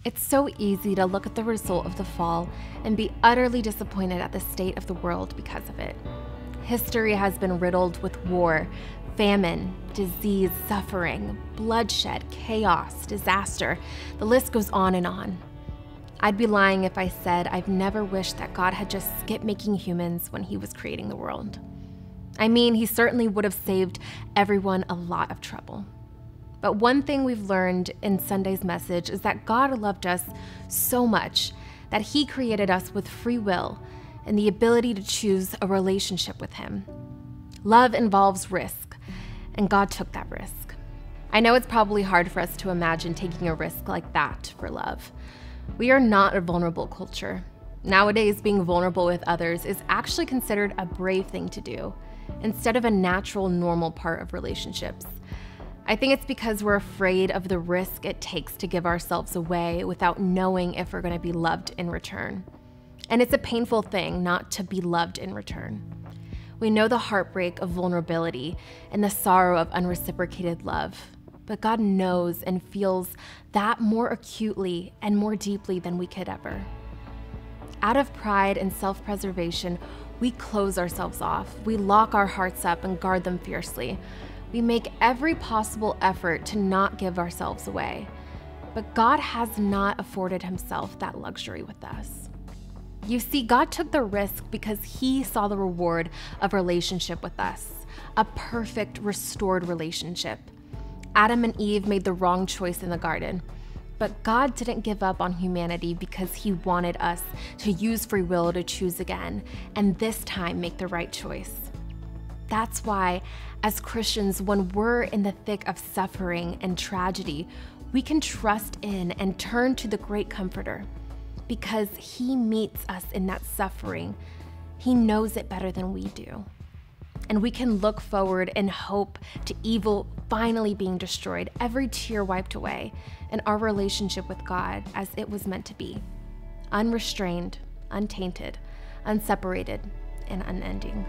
It's so easy to look at the result of the fall and be utterly disappointed at the state of the world because of it. History has been riddled with war, famine, disease, suffering, bloodshed, chaos, disaster. The list goes on and on. I'd be lying if I said I've never wished that God had just skipped making humans when he was creating the world. I mean, he certainly would have saved everyone a lot of trouble. But one thing we've learned in Sunday's message is that God loved us so much that he created us with free will and the ability to choose a relationship with him. Love involves risk, and God took that risk. I know it's probably hard for us to imagine taking a risk like that for love. We are not a vulnerable culture. Nowadays, being vulnerable with others is actually considered a brave thing to do, instead of a natural, normal part of relationships. I think it's because we're afraid of the risk it takes to give ourselves away without knowing if we're going to be loved in return. And it's a painful thing not to be loved in return. We know the heartbreak of vulnerability and the sorrow of unreciprocated love, but God knows and feels that more acutely and more deeply than we could ever. Out of pride and self-preservation, we close ourselves off. We lock our hearts up and guard them fiercely. We make every possible effort to not give ourselves away. But God has not afforded himself that luxury with us. You see, God took the risk because he saw the reward of relationship with us, a perfect, restored relationship. Adam and Eve made the wrong choice in the garden, but God didn't give up on humanity because he wanted us to use free will to choose again, and this time make the right choice. That's why, as Christians, when we're in the thick of suffering and tragedy, we can trust in and turn to the great Comforter because he meets us in that suffering. He knows it better than we do. And we can look forward in hope to evil finally being destroyed, every tear wiped away, and our relationship with God as it was meant to be, unrestrained, untainted, unseparated, and unending.